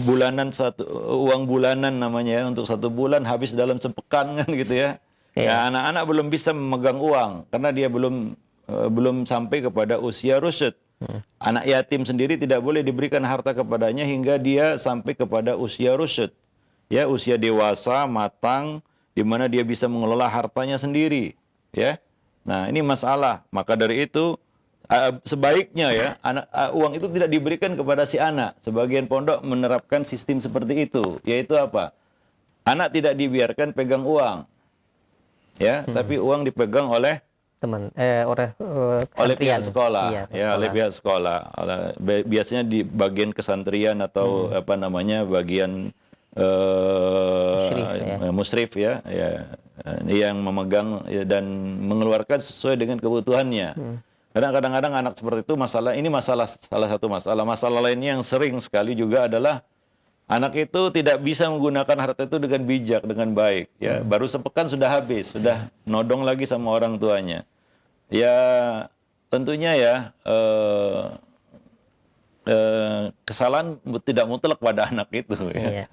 bulanan, uang bulanan namanya ya, untuk 1 bulan habis dalam sepekan kan gitu ya. Ya, anak-anak belum bisa memegang uang karena dia belum sampai kepada usia rusyad. Anak yatim sendiri tidak boleh diberikan harta kepadanya hingga dia sampai kepada usia rusyad, ya, usia dewasa matang di mana dia bisa mengelola hartanya sendiri, ya. Nah, ini masalah. Maka dari itu sebaiknya ya uang itu tidak diberikan kepada si anak. Sebagian pondok menerapkan sistem seperti itu, yaitu apa? Anak tidak dibiarkan pegang uang, ya, tapi uang dipegang oleh oleh pihak sekolah, iya, ya, oleh pihak sekolah. Biasanya di bagian kesantrian atau bagian musyrif ya, yang memegang ya, dan mengeluarkan sesuai dengan kebutuhannya. Kadang-kadang anak seperti itu salah satu masalah. Masalah lainnya yang sering sekali juga adalah anak itu tidak bisa menggunakan harta itu dengan bijak, dengan baik. Ya, baru sepekan sudah habis, sudah nodong lagi sama orang tuanya. Ya, tentunya ya kesalahan tidak mutlak pada anak itu. Ya,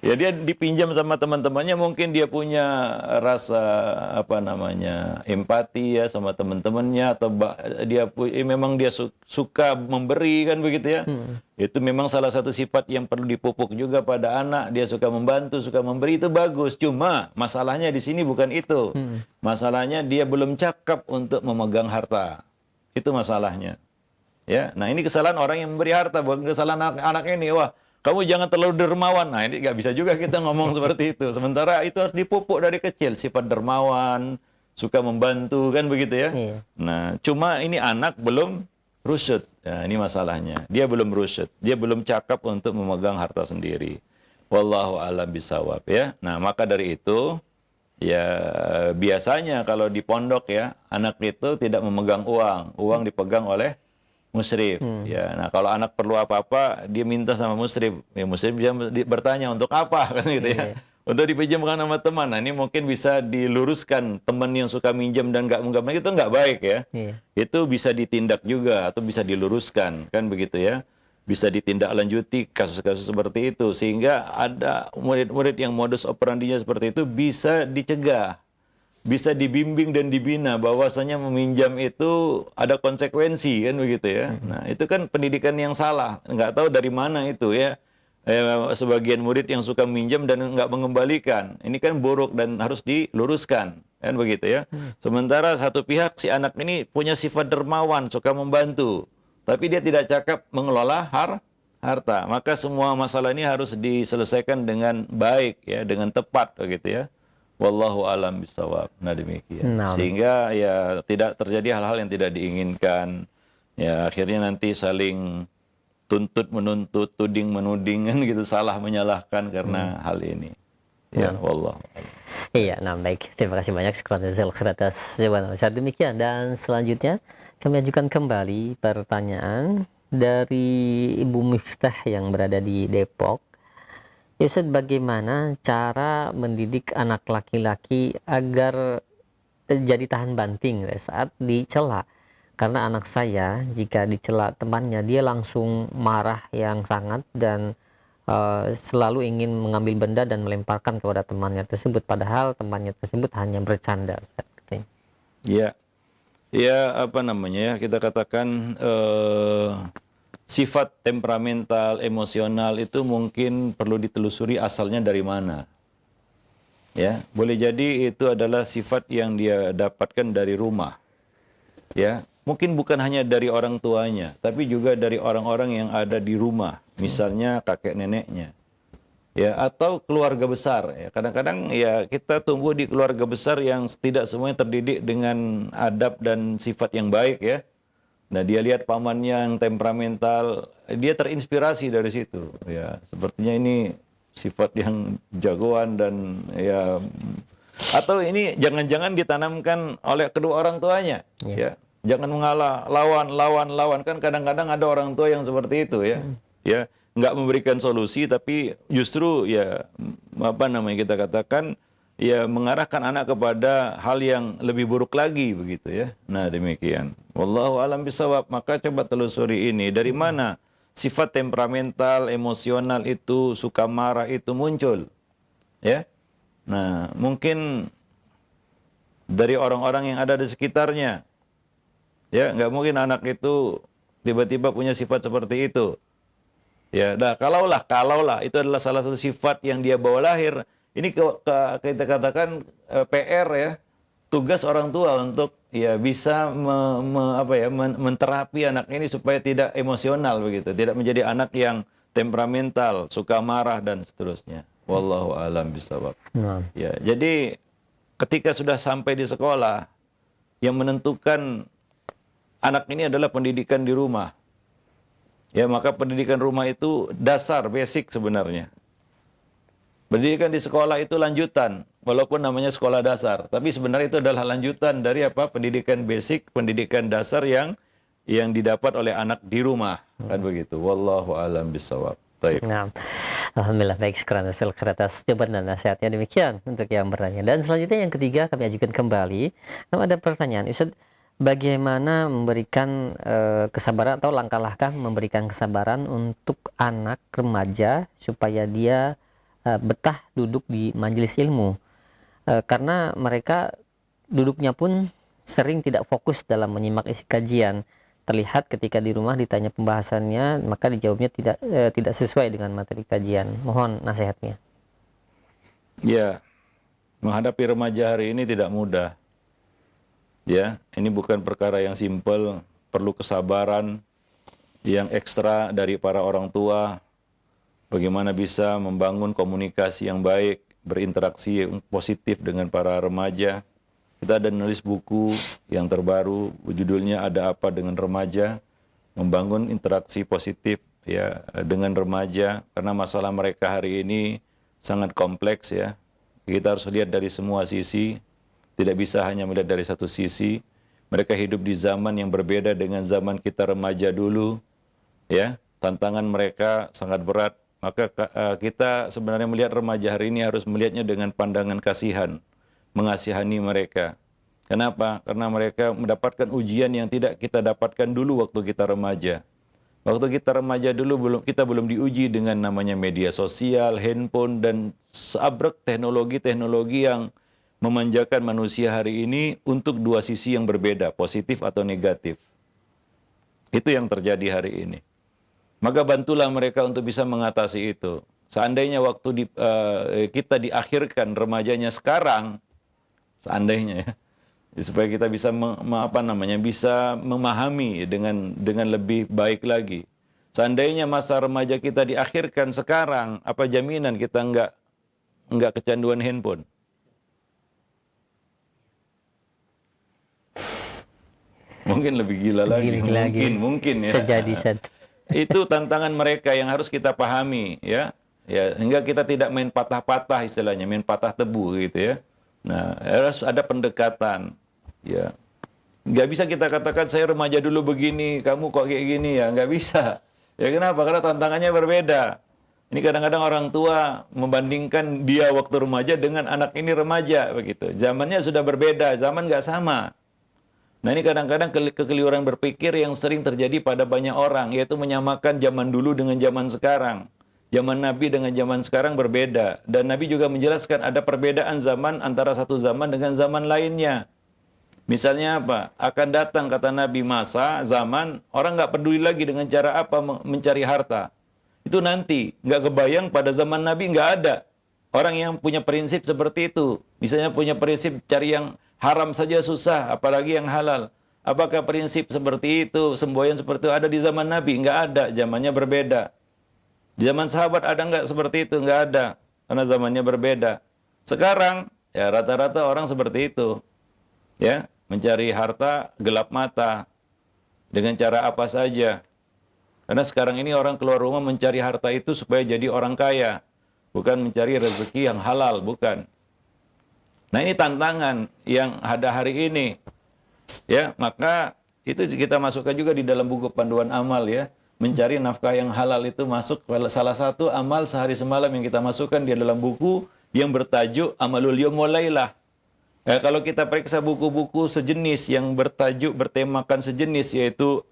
ya dia dipinjam sama teman-temannya, mungkin dia punya rasa empati ya sama teman-temannya, atau memang dia suka memberi kan begitu ya. Itu memang salah satu sifat yang perlu dipupuk juga pada anak. Dia suka membantu, suka memberi, itu bagus. Cuma masalahnya di sini bukan itu. Masalahnya dia belum cakap untuk memegang harta. Itu masalahnya. Ya, nah ini kesalahan orang yang memberi harta, bukan kesalahan anak ini. Wah, kamu jangan terlalu dermawan. Nah, ini nggak bisa juga kita ngomong seperti itu. Sementara itu harus dipupuk dari kecil, sifat dermawan, suka membantu kan begitu ya. Nah, cuma ini anak belum rusyad. Ya, ini masalahnya. Dia belum rusyad. Dia belum cakap untuk memegang harta sendiri. Wallahu a'lam bishawab ya. Nah, maka dari itu ya biasanya kalau di pondok ya, anak itu tidak memegang uang. Uang dipegang oleh musyrif. Ya, nah kalau anak perlu apa-apa dia minta sama musyrif. Ya, musyrif dia bertanya untuk apa kan gitu ya. untuk dipinjamkan sama teman. Nah, ini mungkin bisa diluruskan, teman yang suka minjam dan nggak menggabung itu nggak baik ya. Iya. Itu bisa ditindak juga atau bisa diluruskan, kan begitu ya. Bisa ditindaklanjuti kasus-kasus seperti itu sehingga ada murid-murid yang modus operandinya seperti itu bisa dicegah, bisa dibimbing dan dibina bahwasanya meminjam itu ada konsekuensi, kan begitu ya. Nah, itu kan pendidikan yang salah, nggak tahu dari mana itu ya. Sebagian murid yang suka minjam dan nggak mengembalikan, ini kan buruk dan harus diluruskan, kan begitu ya. Sementara satu pihak si anak ini punya sifat dermawan, suka membantu, tapi dia tidak cakap mengelola harta. Maka semua masalah ini harus diselesaikan dengan baik ya, dengan tepat begitu ya. Wallahu alam bisawab. Nah, demikian. Nah. Sehingga ya tidak terjadi hal-hal yang tidak diinginkan. Ya akhirnya nanti saling tuntut menuntut, tuding menuding kan gitu, salah menyalahkan karena hal ini. Ya, wallahu alam. Iya, nah baik. Terima kasih banyak Jazakallahu khairan atas jawaban Ustaz. Demikian, dan selanjutnya kami ajukan kembali pertanyaan dari Ibu Miftah yang berada di Depok. Ya Ustaz, bagaimana cara mendidik anak laki-laki agar jadi tahan banting saat dicela? Karena anak saya jika dicela temannya dia langsung marah yang sangat dan selalu ingin mengambil benda dan melemparkan kepada temannya tersebut, padahal temannya tersebut hanya bercanda, Ustaz. Ya, ya apa namanya ya, kita katakan sifat temperamental, emosional itu mungkin perlu ditelusuri asalnya dari mana. Ya, boleh jadi itu adalah sifat yang dia dapatkan dari rumah. Ya, mungkin bukan hanya dari orang tuanya, tapi juga dari orang-orang yang ada di rumah, misalnya kakek neneknya. Ya, atau keluarga besar. Ya, kadang-kadang ya kita tumbuh di keluarga besar yang tidak semuanya terdidik dengan adab dan sifat yang baik ya. Nah, dia lihat pamannya yang temperamental, dia terinspirasi dari situ. Ya, sepertinya ini sifat yang jagoan dan ya, atau ini jangan-jangan ditanamkan oleh kedua orang tuanya. Ya, jangan mengalah, lawan kan kadang-kadang ada orang tua yang seperti itu ya. Ya, nggak memberikan solusi tapi justru ya apa namanya kita katakan ya mengarahkan anak kepada hal yang lebih buruk lagi begitu ya. Nah, demikian. Wallahu alam bisawab. Maka coba telusuri ini dari mana sifat temperamental, emosional itu, suka marah itu muncul. Ya. Nah, mungkin dari orang-orang yang ada di sekitarnya. Ya, nggak mungkin anak itu tiba-tiba punya sifat seperti itu. Ya, nah kalaulah itu adalah salah satu sifat yang dia bawa lahir. Ini kita katakan PR ya, tugas orang tua untuk ya bisa menterapi anak ini supaya tidak emosional begitu, tidak menjadi anak yang temperamental, suka marah dan seterusnya. Wallahu a'lam bishawab. Ya, jadi ketika sudah sampai di sekolah, yang menentukan anak ini adalah pendidikan di rumah. Ya, maka pendidikan rumah itu dasar, basic sebenarnya. Pendidikan di sekolah itu lanjutan, walaupun namanya sekolah dasar, tapi sebenarnya itu adalah lanjutan dari apa? Pendidikan basic, pendidikan dasar yang didapat oleh anak di rumah, kan begitu. Wallahu a'lam bishawab. Baik. Nah, alhamdulillah baik, sekarang atas jawaban dan nasihatnya. Demikian untuk yang bertanya. Dan selanjutnya yang ketiga kami ajukan kembali. Ada pertanyaan, Ustaz, bagaimana memberikan kesabaran atau langkah-langkah memberikan kesabaran untuk anak remaja supaya dia betah duduk di majelis ilmu, karena mereka duduknya pun sering tidak fokus dalam menyimak isi kajian. Terlihat ketika di rumah ditanya pembahasannya maka dijawabnya tidak sesuai dengan materi kajian. Mohon nasihatnya. Ya, menghadapi remaja hari ini tidak mudah. Ya, ini bukan perkara yang simpel, perlu kesabaran yang ekstra dari para orang tua. Bagaimana bisa membangun komunikasi yang baik, berinteraksi yang positif dengan para remaja. Kita ada nulis buku yang terbaru, judulnya Ada Apa Dengan Remaja, membangun interaksi positif ya dengan remaja, karena masalah mereka hari ini sangat kompleks ya. Kita harus lihat dari semua sisi, tidak bisa hanya melihat dari satu sisi. Mereka hidup di zaman yang berbeda dengan zaman kita remaja dulu, ya. Tantangan mereka sangat berat, Maka kita sebenarnya melihat remaja hari ini harus melihatnya dengan pandangan kasihan, mengasihani mereka. Kenapa? Karena mereka mendapatkan ujian yang tidak kita dapatkan dulu waktu kita remaja. Waktu kita remaja dulu kita belum diuji dengan namanya media sosial, handphone, dan seabrek teknologi-teknologi yang memanjakan manusia hari ini untuk dua sisi yang berbeda, positif atau negatif. Itu yang terjadi hari ini. Maka bantulah mereka untuk bisa mengatasi itu. Seandainya waktu kita diakhirkan remajanya sekarang, seandainya ya, supaya kita bisa bisa memahami dengan lebih baik lagi. Seandainya masa remaja kita diakhirkan sekarang, apa jaminan kita enggak kecanduan handphone? Mungkin lebih gila lagi. Mungkin ya. Sejadi set. Itu tantangan mereka yang harus kita pahami ya. Ya, hingga kita tidak main patah-patah istilahnya, main patah tebu gitu ya. Nah, harus ada pendekatan. Ya, nggak bisa kita katakan saya remaja dulu begini, kamu kok kayak gini ya, nggak bisa. Ya kenapa? Karena tantangannya berbeda. Ini kadang-kadang orang tua membandingkan dia waktu remaja dengan anak ini remaja begitu. Zamannya sudah berbeda, zaman nggak sama. Nah ini kadang-kadang kekeliruan berpikir yang sering terjadi pada banyak orang, yaitu menyamakan zaman dulu dengan zaman sekarang. Zaman Nabi dengan zaman sekarang berbeda. Dan Nabi juga menjelaskan ada perbedaan zaman antara satu zaman dengan zaman lainnya. Misalnya apa? Akan datang, kata Nabi, masa, zaman, orang nggak peduli lagi dengan cara apa mencari harta. Itu nanti, nggak kebayang pada zaman Nabi nggak ada. Orang yang punya prinsip seperti itu. Misalnya punya prinsip cari yang haram saja susah, apalagi yang halal. Apakah prinsip seperti itu, semboyan seperti itu ada di zaman Nabi? Nggak ada, zamannya berbeda. Di zaman sahabat ada nggak seperti itu? Nggak ada, karena zamannya berbeda. Sekarang, ya rata-rata orang seperti itu. Ya, mencari harta gelap mata dengan cara apa saja. Karena sekarang ini orang keluar rumah mencari harta itu supaya jadi orang kaya, bukan mencari rezeki yang halal, bukan. Nah ini tantangan yang ada hari ini. Ya, maka itu kita masukkan juga di dalam buku panduan amal ya. Mencari nafkah yang halal itu masuk salah satu amal sehari semalam yang kita masukkan di dalam buku yang bertajuk Amalul Yawm wal Lailah. Kalau kita periksa buku-buku sejenis yang bertemakan sejenis, yaitu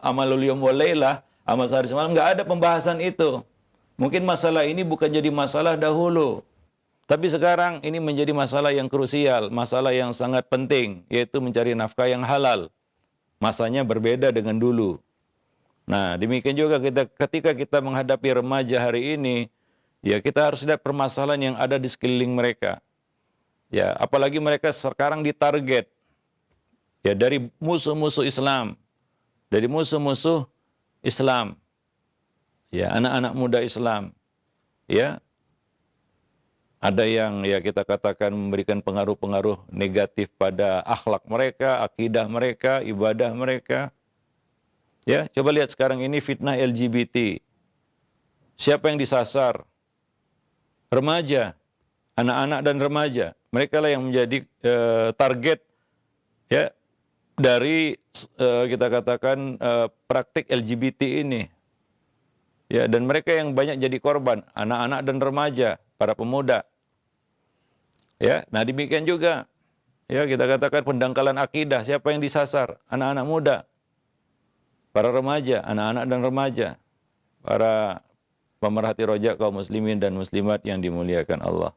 Amalul Yawm wal Lailah, amal sehari semalam, nggak ada pembahasan itu. Mungkin masalah ini bukan jadi masalah dahulu, tapi sekarang ini menjadi masalah yang krusial, masalah yang sangat penting, yaitu mencari nafkah yang halal. Masanya berbeda dengan dulu. Nah, demikian juga ketika kita menghadapi remaja hari ini, ya kita harus lihat permasalahan yang ada di sekeliling mereka. Ya, apalagi mereka sekarang ditarget ya dari musuh-musuh Islam. Dari musuh-musuh Islam. Ya, anak-anak muda Islam. Ya. Ada yang ya kita katakan memberikan pengaruh-pengaruh negatif pada akhlak mereka, akidah mereka, ibadah mereka. Ya, coba lihat sekarang ini fitnah LGBT. Siapa yang disasar? Remaja, anak-anak dan remaja. Mereka lah yang menjadi target ya dari kita katakan praktik LGBT ini. Ya, dan mereka yang banyak jadi korban, anak-anak dan remaja, para pemuda. Ya, nah demikian juga ya kita katakan pendangkalan akidah, siapa yang disasar? Anak-anak muda, para remaja, anak-anak dan remaja, para pemerhati rojak kaum muslimin dan muslimat yang dimuliakan Allah.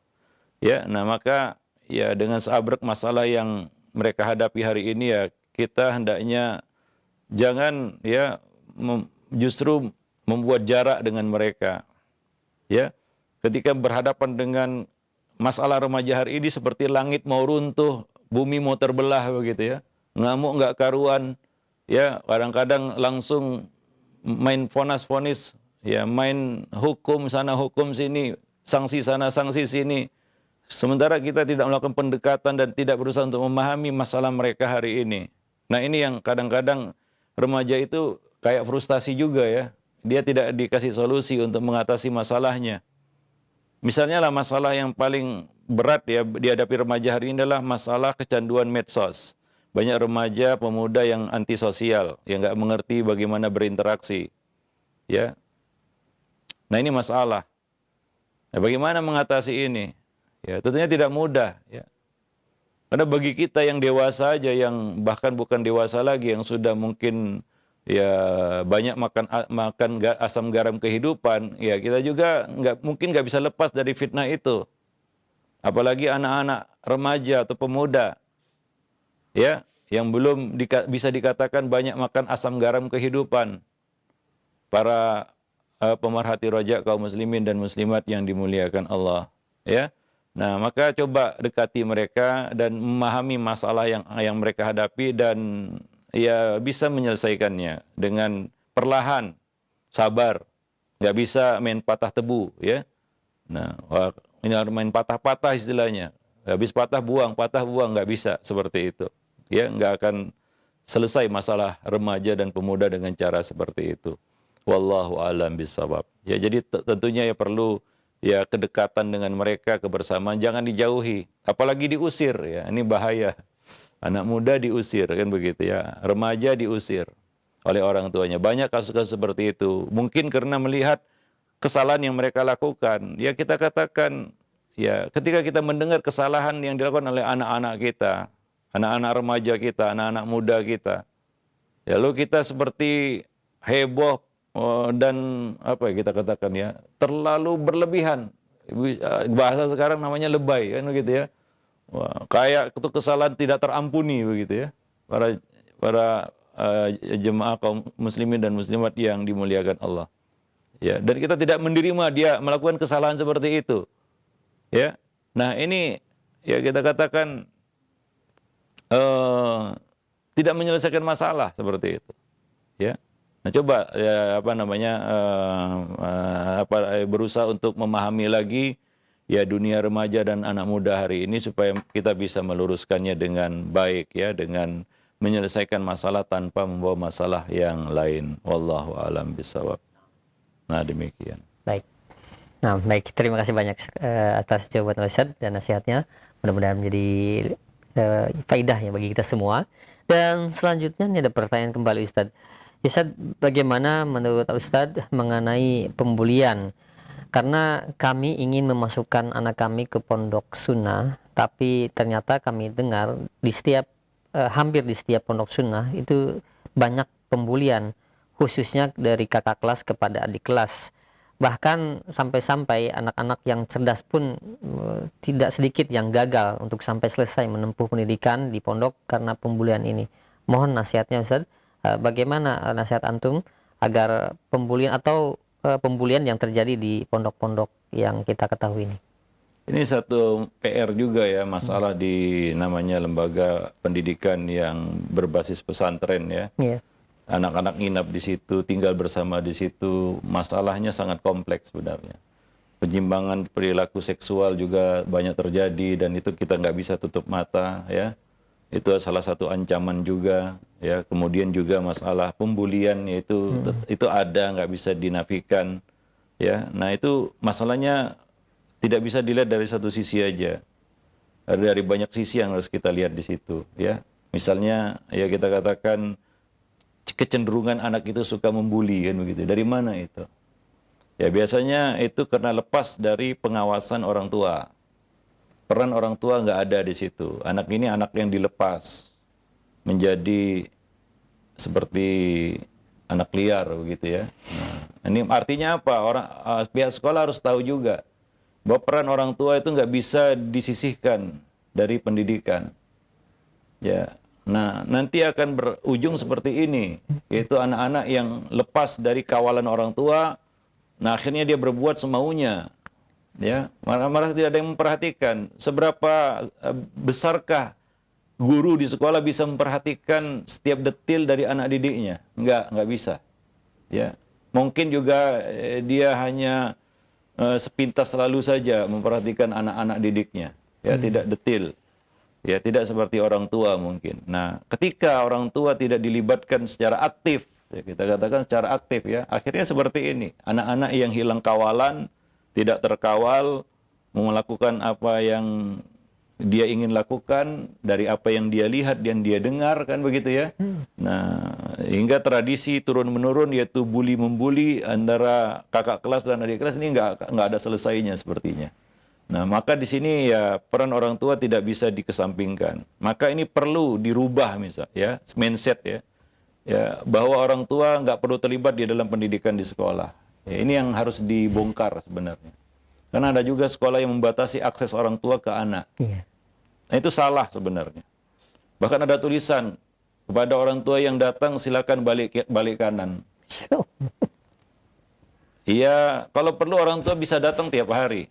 Ya, nah maka ya dengan seabrek masalah yang mereka hadapi hari ini ya kita hendaknya jangan ya justru membuat jarak dengan mereka. Ya, ketika berhadapan dengan masalah remaja hari ini seperti langit mau runtuh, bumi mau terbelah begitu ya. Ngamuk nggak karuan, ya kadang-kadang langsung main vonis, ya main hukum sana hukum sini, sanksi sana sanksi sini. Sementara kita tidak melakukan pendekatan dan tidak berusaha untuk memahami masalah mereka hari ini. Nah ini yang kadang-kadang remaja itu kayak frustasi juga ya. Dia tidak dikasih solusi untuk mengatasi masalahnya. Misalnya lah masalah yang paling berat ya dihadapi remaja hari ini adalah masalah kecanduan medsos. Banyak remaja pemuda yang antisosial, yang nggak mengerti bagaimana berinteraksi. Ya, Nah, ini masalah. Nah, bagaimana mengatasi ini? Ya, tentunya tidak mudah, ya. Karena bagi kita yang dewasa aja, yang bahkan bukan dewasa lagi, yang sudah mungkin ya banyak makan asam garam kehidupan, ya kita juga mungkin nggak bisa lepas dari fitnah itu. Apalagi anak-anak remaja atau pemuda, ya, yang belum bisa dikatakan banyak makan asam garam kehidupan. Para pemerhati rojak kaum muslimin dan muslimat yang dimuliakan Allah, ya. Nah, maka coba dekati mereka dan memahami masalah yang mereka hadapi dan ya bisa menyelesaikannya dengan perlahan, sabar. Nggak bisa main patah tebu, ya. Nah, ini harus main patah-patah istilahnya. Habis patah buang, nggak bisa seperti itu. Ya, nggak akan selesai masalah remaja dan pemuda dengan cara seperti itu. Wallahu a'lam bishawab. Ya, jadi tentunya ya perlu ya kedekatan dengan mereka, kebersamaan, jangan dijauhi, apalagi diusir, ya. Ini bahaya. Anak muda diusir, kan begitu, ya. Remaja diusir oleh orang tuanya. Banyak kasus-kasus seperti itu. Mungkin karena melihat kesalahan yang mereka lakukan. Ya, kita katakan, ya, ketika kita mendengar kesalahan yang dilakukan oleh anak-anak kita, anak-anak remaja kita, anak-anak muda kita, ya, lalu kita seperti heboh, dan apa ya kita katakan, ya, terlalu berlebihan. Bahasa sekarang namanya lebay, kan begitu, ya. Wah, kayak itu kesalahan tidak terampuni begitu, ya. Para jemaah kaum muslimin dan muslimat yang dimuliakan Allah. Ya, dan kita tidak menerima dia melakukan kesalahan seperti itu. Ya. Nah, ini ya kita katakan tidak menyelesaikan masalah seperti itu. Ya. Nah, coba ya, berusaha untuk memahami lagi ya dunia remaja dan anak muda hari ini supaya kita bisa meluruskannya dengan baik, ya, dengan menyelesaikan masalah tanpa membawa masalah yang lain. Wallahu a'lam bishawab. Nah, demikian. Baik. Nah, baik. Terima kasih banyak atas jawaban Ustaz dan nasihatnya. Mudah-mudahan menjadi faidah ya bagi kita semua. Dan selanjutnya ini ada pertanyaan kembali Ustaz. Ustaz, bagaimana menurut Ustaz mengenai pembulian? Karena kami ingin memasukkan anak kami ke pondok sunnah, tapi ternyata kami dengar di hampir di setiap pondok sunnah itu banyak pembulian, khususnya dari kakak kelas kepada adik kelas. Bahkan sampai-sampai anak-anak yang cerdas pun tidak sedikit yang gagal untuk sampai selesai menempuh pendidikan di pondok karena pembulian ini. Mohon nasihatnya Ustaz. Bagaimana nasihat antum agar pembulian atau pembulian yang terjadi di pondok-pondok yang kita ketahui ini? Ini satu PR juga, ya, masalah di namanya lembaga pendidikan yang berbasis pesantren, ya. Yeah. Anak-anak nginap di situ, tinggal bersama di situ, masalahnya sangat kompleks sebenarnya. Penyimpangan perilaku seksual juga banyak terjadi dan itu kita nggak bisa tutup mata, ya. Itu salah satu ancaman juga, ya. Kemudian juga masalah pembulian, yaitu itu ada, nggak bisa dinafikan, ya. Nah, itu masalahnya tidak bisa dilihat dari satu sisi aja, ada dari banyak sisi yang harus kita lihat di situ, ya. Misalnya, ya, kita katakan kecenderungan anak itu suka membuli, kan begitu. Dari mana itu? Ya, biasanya itu karena lepas dari pengawasan orang tua. Peran orang tua nggak ada di situ. Anak ini anak yang dilepas menjadi seperti anak liar begitu, ya. Nah, ini artinya apa? Pihak sekolah harus tahu juga bahwa peran orang tua itu nggak bisa disisihkan dari pendidikan. Ya. Nah, nanti akan berujung seperti ini, yaitu anak-anak yang lepas dari kawalan orang tua, nah akhirnya dia berbuat semaunya. Ya, marah-marah tidak ada yang memperhatikan. Seberapa besarkah guru di sekolah bisa memperhatikan setiap detil dari anak didiknya? Enggak bisa. Ya, mungkin juga dia hanya sepintas selalu saja memperhatikan anak-anak didiknya. Ya, tidak detil. Ya, tidak seperti orang tua mungkin. Nah, ketika orang tua tidak dilibatkan secara aktif, ya, kita katakan secara aktif, ya, akhirnya seperti ini. Anak-anak yang hilang kawalan, tidak terkawal, melakukan apa yang dia ingin lakukan dari apa yang dia lihat dan dia dengar, kan begitu, ya. Nah, hingga tradisi turun-menurun yaitu bully-membuli antara kakak kelas dan adik kelas ini nggak ada selesainya sepertinya. Nah, maka di sini ya peran orang tua tidak bisa dikesampingkan. Maka ini perlu dirubah misal ya, mindset ya. Ya, bahwa orang tua nggak perlu terlibat di dalam pendidikan di sekolah. Ya, ini yang harus dibongkar sebenarnya. Karena ada juga sekolah yang membatasi akses orang tua ke anak. Iya. Nah, itu salah sebenarnya. Bahkan ada tulisan kepada orang tua yang datang silakan balik kanan. Iya, kalau perlu orang tua bisa datang tiap hari.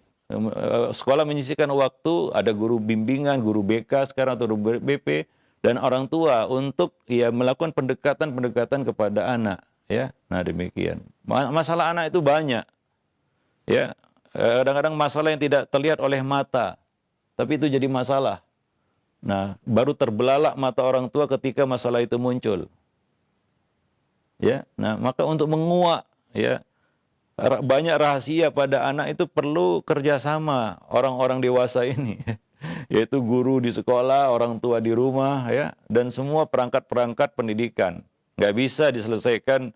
Sekolah menyisihkan waktu, ada guru bimbingan, guru BK sekarang atau guru BP dan orang tua untuk ya melakukan pendekatan kepada anak, ya. Nah, demikian. Masalah anak itu banyak. Ya. Kadang-kadang masalah yang tidak terlihat oleh mata, tapi itu jadi masalah. Nah, baru terbelalak mata orang tua ketika masalah itu muncul. Ya. Nah, maka untuk menguak ya banyak rahasia pada anak itu perlu kerjasama orang-orang dewasa ini, yaitu guru di sekolah, orang tua di rumah, ya, dan semua perangkat-perangkat pendidikan. Nggak bisa diselesaikan,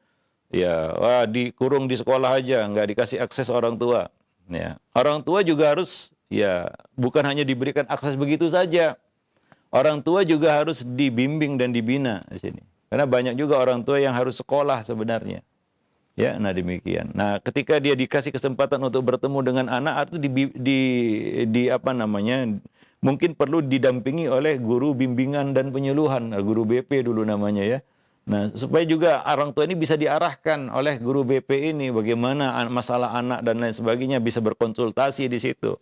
ya, dikurung di sekolah aja, nggak dikasih akses orang tua. Ya. Orang tua juga harus, ya, bukan hanya diberikan akses begitu saja. Orang tua juga harus dibimbing dan dibina di sini. Karena banyak juga orang tua yang harus sekolah sebenarnya. Ya, nah demikian. Nah, ketika dia dikasih kesempatan untuk bertemu dengan anak, itu mungkin perlu didampingi oleh guru bimbingan dan penyuluhan, guru BP dulu namanya ya. Nah, supaya juga orang tua ini bisa diarahkan oleh guru BP ini bagaimana masalah anak dan lain sebagainya, bisa berkonsultasi di situ.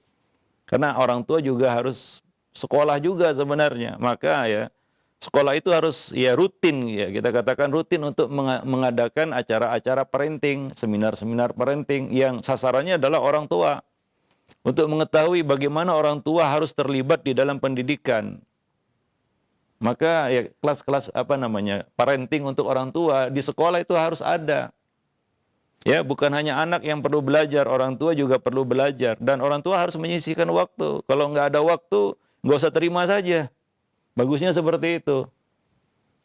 Karena orang tua juga harus sekolah juga sebenarnya. Maka ya sekolah itu harus ya rutin, ya kita katakan rutin untuk mengadakan acara-acara parenting, seminar-seminar parenting yang sasarannya adalah orang tua. Untuk mengetahui bagaimana orang tua harus terlibat di dalam pendidikan. Maka ya kelas-kelas parenting untuk orang tua di sekolah itu harus ada. Ya, bukan hanya anak yang perlu belajar, orang tua juga perlu belajar. Dan orang tua harus menyisihkan waktu. Kalau nggak ada waktu, nggak usah terima saja. Bagusnya seperti itu.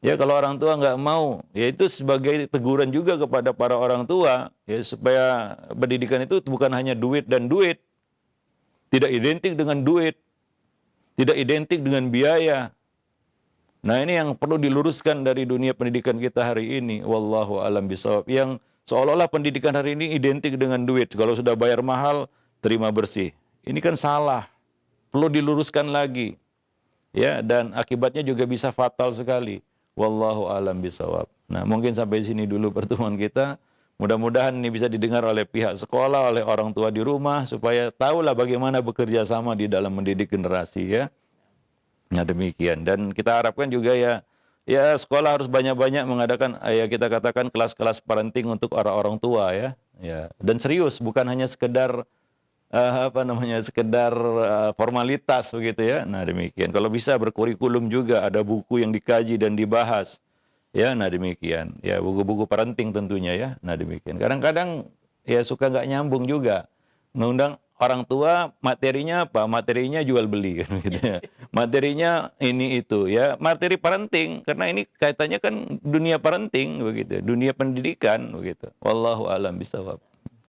Ya, kalau orang tua nggak mau, ya itu sebagai teguran juga kepada para orang tua, ya supaya pendidikan itu bukan hanya duit dan duit. Tidak identik dengan duit. Tidak identik dengan biaya. Nah, ini yang perlu diluruskan dari dunia pendidikan kita hari ini. Wallahu a'lam bishawab. Yang seolah-olah pendidikan hari ini identik dengan duit. Kalau sudah bayar mahal, terima bersih. Ini kan salah. Perlu diluruskan lagi. Ya, dan akibatnya juga bisa fatal sekali. Wallahu a'lam bishawab. Nah, mungkin sampai sini dulu pertemuan kita. Mudah-mudahan ini bisa didengar oleh pihak sekolah, oleh orang tua di rumah, supaya tahulah bagaimana bekerja sama di dalam mendidik generasi ya. Nah, demikian. Dan kita harapkan juga ya sekolah harus banyak-banyak mengadakan ya kita katakan kelas-kelas parenting untuk orang-orang tua ya. Ya, dan serius, bukan hanya sekedar sekedar formalitas begitu ya. Nah, demikian. Kalau bisa berkurikulum juga, ada buku yang dikaji dan dibahas. Ya, nah demikian. Ya, buku-buku parenting tentunya ya. Nah, demikian. Kadang-kadang ya suka nggak nyambung juga. Mengundang orang tua, materinya apa? Materinya jual beli kan gitu ya. Materinya ini itu ya, materi parenting karena ini kaitannya kan dunia parenting begitu, dunia pendidikan begitu. Wallahu a'lam bishawab.